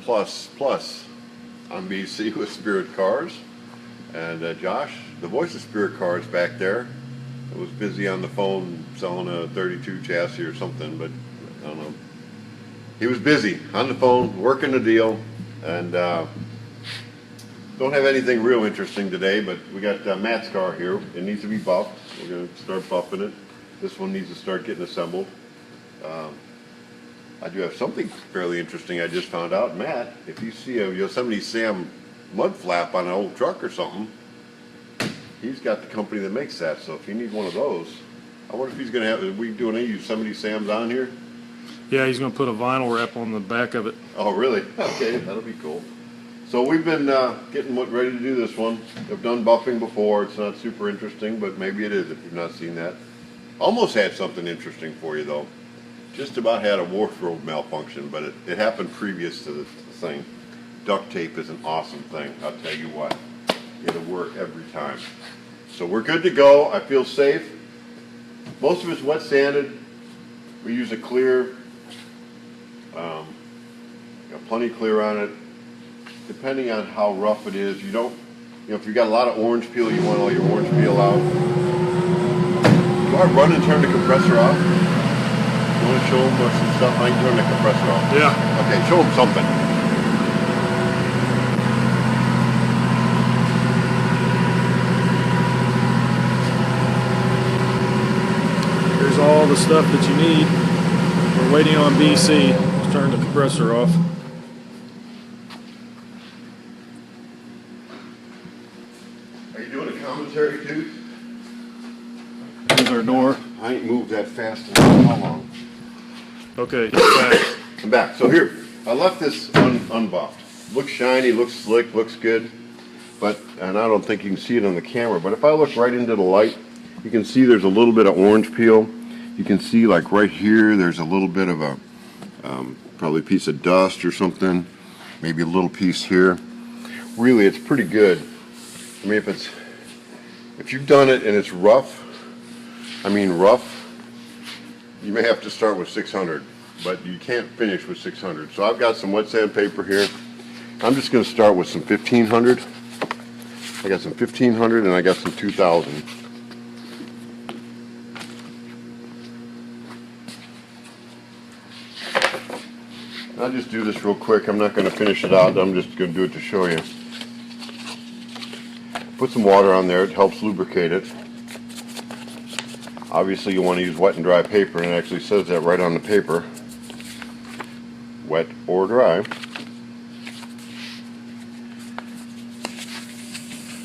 Plus on BC with Spirit Cars. And Josh, the voice of Spirit Cars back there, was busy on the phone selling a 32 chassis or something, but I don't know. He was busy on the phone, working the deal, and don't have anything real interesting today, but we got Matt's car here. It needs to be buffed. We're going to start buffing it. This one needs to start getting assembled. I do have something fairly interesting I just found out. Matt, if you see a Yosemite Sam mud flap on an old truck or something, he's got the company that makes that. So if you need one of those, I wonder if he's going to have, are we doing any Yosemite Sams on here? Yeah, he's going to put a vinyl wrap on the back of it. Oh, really? Okay, that'll be cool. So we've been getting ready to do this one. I've done buffing before. It's not super interesting, but maybe it is if you've not seen that. Almost had something interesting for you, though. Just about had a wardrobe malfunction, but it happened previous to the thing. Duct tape is an awesome thing, I'll tell you what. It'll work every time. So we're good to go. I feel safe. Most of it's wet sanded. We use a clear, got plenty clear on it. Depending on how rough it is, you don't, if you've got a lot of orange peel, you want all your orange peel out. Do I run and turn the compressor off? You want to show them some stuff? I can turn the compressor off. Yeah. Okay, show them something. Here's all the stuff that you need. We're waiting on BC. Let's turn the compressor off. Are you doing a commentary, dude? Here's our door. I ain't moved that fast in how long? Okay, back. I'm back. So here, I left this unbuffed. Looks shiny, looks slick, looks good. And I don't think you can see it on the camera, but if I look right into the light, you can see there's a little bit of orange peel. You can see like right here, there's a little bit of a, probably a piece of dust or something. Maybe a little piece here. Really, it's pretty good. I mean, if you've done it and it's rough, you may have to start with 600, but you can't finish with 600. So I've got some wet sandpaper here. I'm just going to start with some 1500. I got some 1500 and I got some 2000. I'll just do this real quick. I'm not going to finish it out. I'm just going to do it to show you. Put some water on there. It helps lubricate it. Obviously, you want to use wet and dry paper, and it actually says that right on the paper. Wet or dry.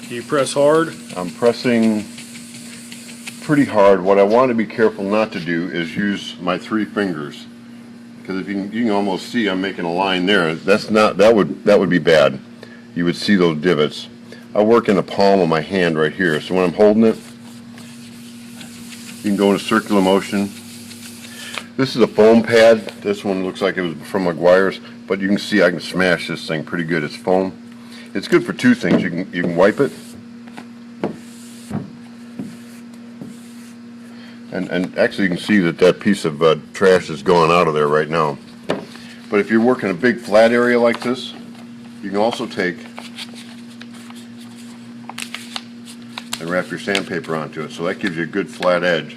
Do you press hard? I'm pressing pretty hard. What I want to be careful not to do is use my 3 fingers, because if you can almost see I'm making a line there. That would be bad. You would see those divots. I work in the palm of my hand right here, so when I'm holding it, you can go in a circular motion. This is a foam pad. This one looks like it was from Meguiar's, but you can see I can smash this thing pretty good. It's foam. It's good for 2 things. You can wipe it, and actually you can see that piece of trash is going out of there right now. But if you're working a big flat area like this, you can also take and wrap your sandpaper onto it, so that gives you a good flat edge.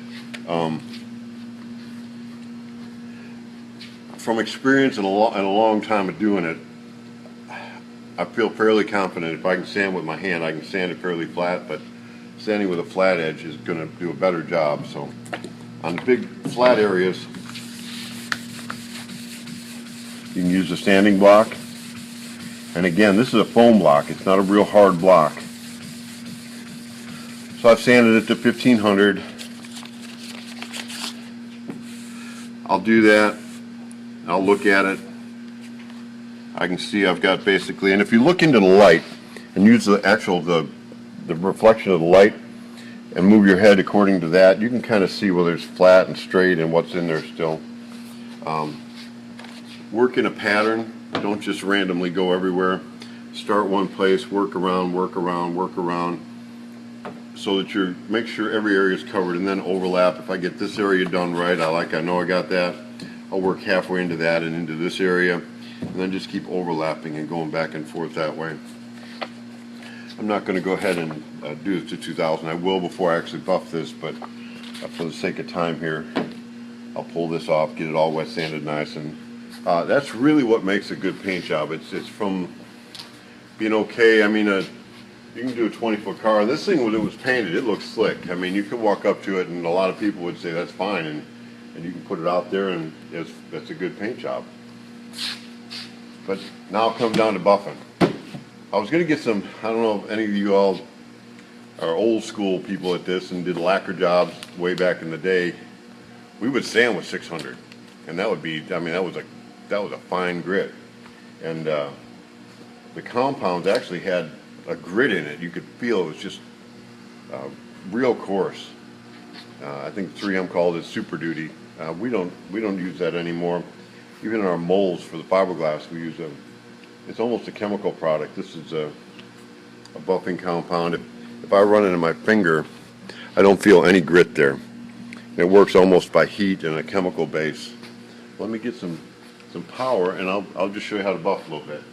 From experience and a long time of doing it, I feel fairly confident if I can sand with my hand, I can sand it fairly flat, but sanding with a flat edge is going to do a better job. So on the big flat areas, you can use a sanding block. And again, this is a foam block. It's not a real hard block. So I've sanded it to 1500. I'll do that. I'll look at it. I can see I've got basically, and if you look into the light and use the reflection of the light and move your head according to that, you can kind of see whether it's flat and straight and what's in there still. Work in a pattern. Don't just randomly go everywhere. Start one place, work around, so that you make sure every area is covered, and then overlap. If I get this area done right, I know I got that, I'll work halfway into that and into this area. and then just keep overlapping and going back and forth that way. I'm not going to go ahead and do this to 2000. I will before I actually buff this, but for the sake of time here, I'll pull this off, get it all wet sanded nice, and that's really what makes a good paint job. It's from being okay. I mean, you can do a 20-foot car. This thing, when it was painted, it looks slick. I mean, you could walk up to it, and a lot of people would say that's fine, and you can put it out there, and that's a good paint job. But now it comes down to buffing. I was going to get some, I don't know if any of you all are old school people at this and did lacquer jobs way back in the day. We would sand with 600, and that would be, I mean, that was a fine grit. And the compounds actually had a grit in it. You could feel it was just real coarse. I think 3M called it Super Duty. We don't use that anymore. Even in our molds for the fiberglass, we use it's almost a chemical product. This is a buffing compound. If I run it in my finger, I don't feel any grit there. It works almost by heat and a chemical base. Let me get some power, and I'll just show you how to buff a little bit.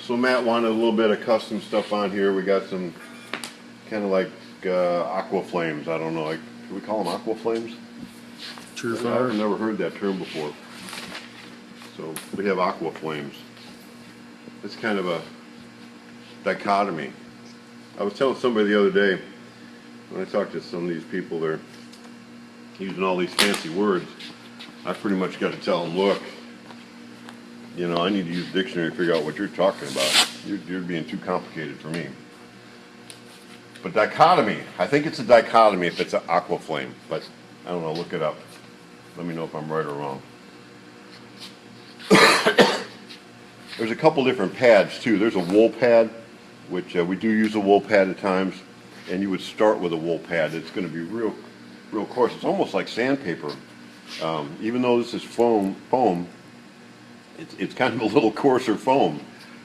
So Matt wanted a little bit of custom stuff on here. We got some kind of like aqua flames. I don't know, like, should we call them aqua flames? True fire. I've never heard that term before. So we have aqua flames. It's kind of a dichotomy. I was telling somebody the other day, when I talked to some of these people, they're using all these fancy words. I pretty much got to tell them, look, you know, I need to use a dictionary to figure out what you're talking about. You're being too complicated for me. But dichotomy, I think it's a dichotomy if it's an aqua flame, but I don't know, look it up. Let me know if I'm right or wrong. There's a couple different pads too. There's a wool pad, which we do use a wool pad at times, and you would start with a wool pad. It's going to be real coarse. It's almost like sandpaper. Even though this is foam, it's kind of a little coarser foam.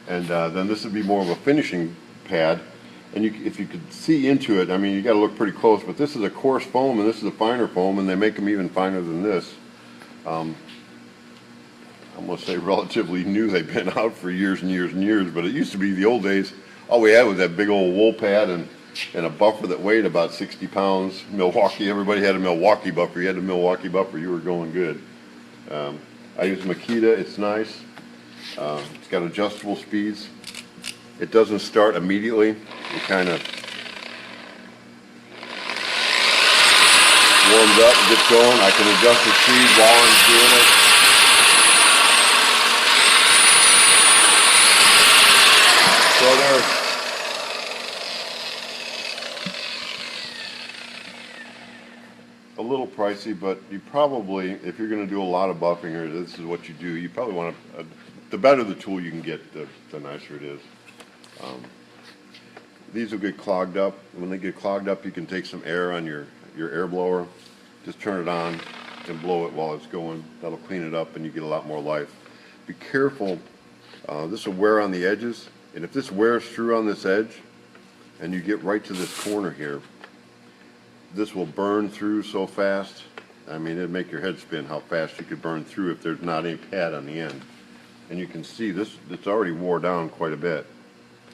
And then this would be more of a finishing pad. And if you could see into it, I mean, you got to look pretty close, but this is a coarse foam and this is a finer foam, and they make them even finer than this. I'm going to say relatively new. They've been out for years and years and years, but it used to be the old days. All we had was that big old wool pad and a buffer that weighed about 60 pounds. Milwaukee, everybody had a Milwaukee buffer. You had a Milwaukee buffer, you were going good. I use Makita. It's nice. It's got adjustable speeds. It doesn't start immediately. It kind of warms up and gets going. I can adjust the speed while I'm doing it. So there's a little pricey, but you probably, if you're going to do a lot of buffing, or this is what you do, you probably want to, the better the tool you can get, the nicer it is. These will get clogged up. When they get clogged up, you can take some air on your air blower, just turn it on and blow it while it's going. That'll clean it up and you get a lot more life. Be careful, this will wear on the edges, and if this wears through on this edge and you get right to this corner here, this will burn through so fast. I mean, it'd make your head spin how fast you could burn through if there's not any pad on the end. And you can see this, it's already wore down quite a bit.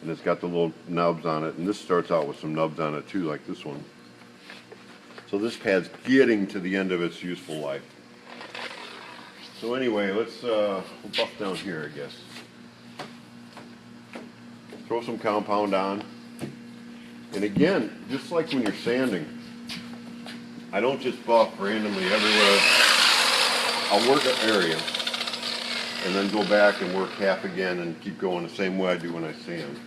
And it's got the little nubs on it, and this starts out with some nubs on it too, like this one. So this pad's getting to the end of its useful life. So anyway, let's we'll buff down here, I guess. Throw some compound on. And again, just like when you're sanding, I don't just buff randomly everywhere. I'll work an area and then go back and work half again and keep going the same way I do when I sand.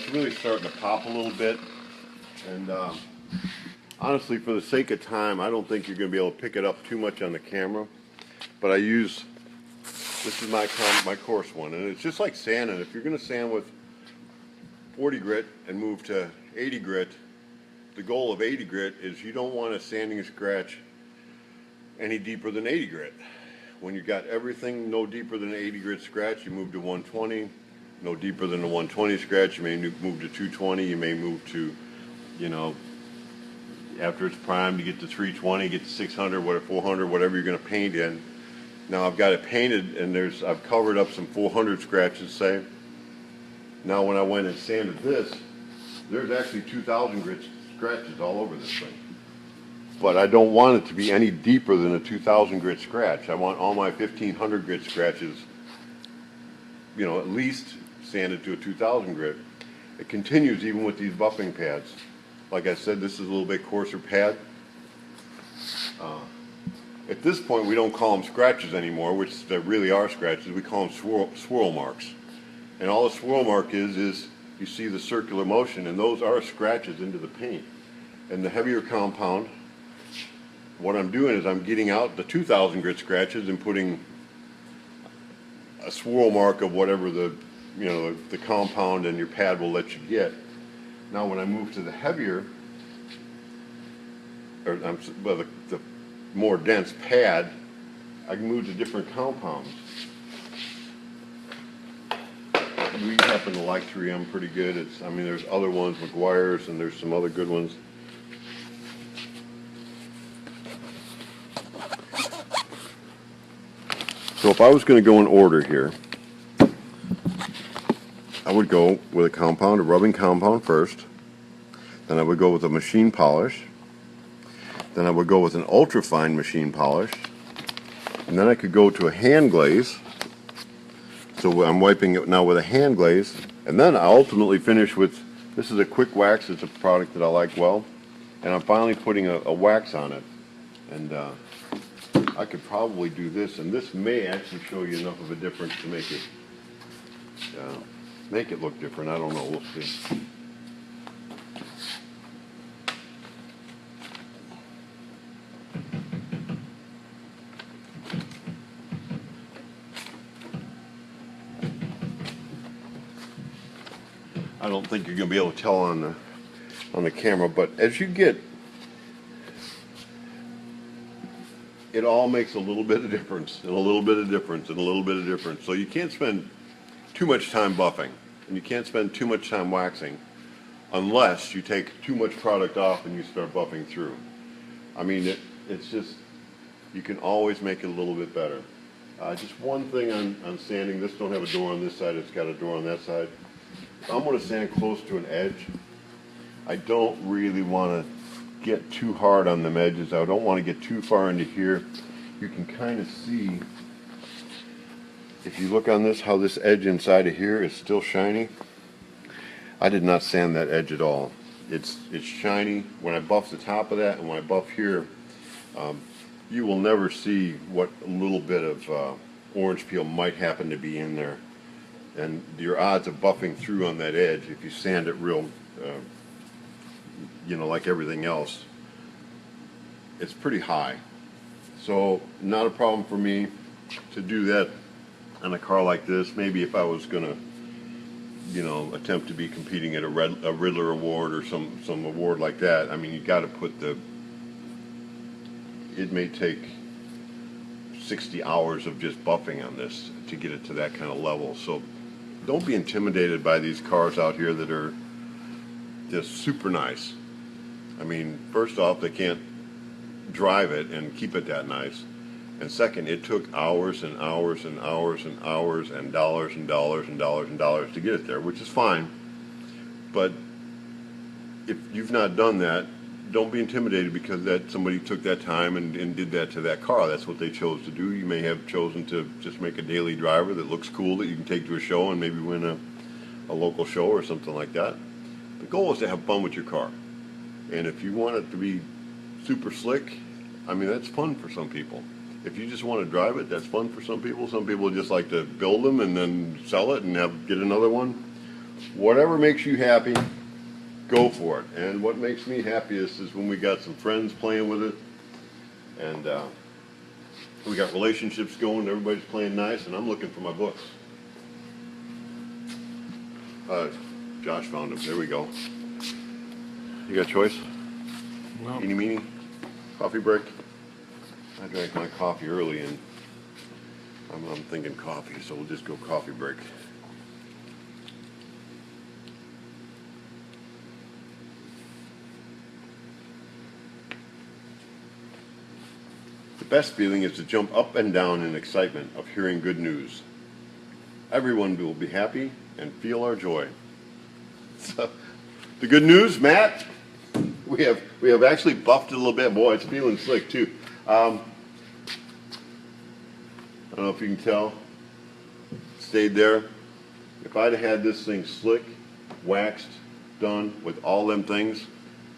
it's really starting to pop a little bit. And honestly, for the sake of time, I don't think you're going to be able to pick it up too much on the camera. But this is my coarse one, and it's just like sanding. If you're going to sand with 40 grit and move to 80 grit, the goal of 80 grit is you don't want a sanding scratch any deeper than 80 grit. When you got everything no deeper than an 80 grit scratch, you move to 120. No deeper than a 120 scratch, you may move to 220. You may move to, you know, after it's primed, you get to 320, get to 600, whatever, 400, whatever you're going to paint in. Now I've got it painted, and I've covered up some 400 scratches, say. Now when I went and sanded this, there's actually 2,000 grit scratches all over this thing. But I don't want it to be any deeper than a 2,000 grit scratch. I want all my 1,500 grit scratches, you know, at least sanded to a 2,000 grit. It continues even with these buffing pads. Like I said, this is a little bit coarser pad. At this point, we don't call them scratches anymore, which they really are scratches. We call them swirl marks. And all a swirl mark is you see the circular motion, and those are scratches into the paint. And the heavier compound, what I'm doing is I'm getting out the 2,000 grit scratches and putting a swirl mark of whatever the compound and your pad will let you get. Now when I move to the heavier, the more dense pad, I can move to different compounds. We happen to like 3M pretty good. There's other ones, McGuire's, and there's some other good ones. So if I was going to go in order here, I would go with a rubbing compound first. Then I would go with a machine polish. Then I would go with an ultra-fine machine polish. And then I could go to a hand glaze. So I'm wiping it now with a hand glaze. And then I ultimately finish with, this is a quick wax. It's a product that I like well. And I'm finally putting a wax on it. And I could probably do this. And this may actually show you enough of a difference to make it look different. I don't know. We'll see. I don't think you're going to be able to tell on the camera, but as you get, it all makes a little bit of difference, and a little bit of difference, and a little bit of difference. So you can't spend too much time buffing, and you can't spend too much time waxing unless you take too much product off and you start buffing through. It's just, you can always make it a little bit better. Just one thing on sanding, this don't have a door on this side, it's got a door on that side. I'm going to sand close to an edge. I don't really want to get too hard on the edges. I don't want to get too far into here. You can kind of see, if you look on this, how this edge inside of here is still shiny. I did not sand that edge at all. It's shiny. When I buff the top of that and when I buff here, you will never see what a little bit of orange peel might happen to be in there. And your odds of buffing through on that edge, if you sand it real, like everything else, it's pretty high. So not a problem for me to do that on a car like this. Maybe if I was going to, attempt to be competing at a Riddler Award or some award like that, you got to put it may take 60 hours of just buffing on this to get it to that kind of level. So don't be intimidated by these cars out here that are just super nice. First off, they can't drive it and keep it that nice. And second, it took hours and hours and hours and hours and dollars and dollars and dollars and dollars to get it there, which is fine. But if you've not done that, don't be intimidated because somebody took that time and did that to that car. That's what they chose to do. You may have chosen to just make a daily driver that looks cool that you can take to a show and maybe win a local show or something like that. The goal is to have fun with your car. And if you want it to be super slick, that's fun for some people. If you just want to drive it, that's fun for some people. Some people just like to build them and then sell it and get another one. whatever makes you happy, go for it. And what makes me happiest is when we got some friends playing with it, and we got relationships going, everybody's playing nice, and I'm looking for my books. Josh found them. There we go. You got a choice? Well, Eeny meeny? Coffee break? I drank my coffee early, and I'm thinking coffee, so we'll just go coffee break. The best feeling is to jump up and down in excitement of hearing good news. Everyone will be happy and feel our joy. So, the good news, Matt, we have actually buffed it a little bit. Boy, it's feeling slick too. I don't know if you can tell. Stayed there. If I'd have had this thing slick, waxed, done with all them things,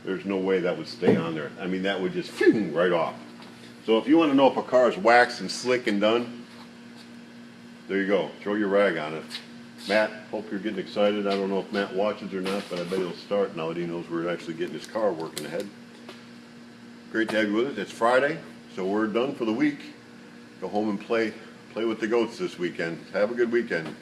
there's no way that would stay on there. I mean, that would just right off. So if you want to know if a car is waxed and slick and done, there you go. Throw your rag on it. Matt, hope you're getting excited. I don't know if Matt watches or not, but I bet he'll start now that he knows we're actually getting his car working ahead. Great to have you with us. It's Friday, so we're done for the week. Go home and play with the goats this weekend. Have a good weekend.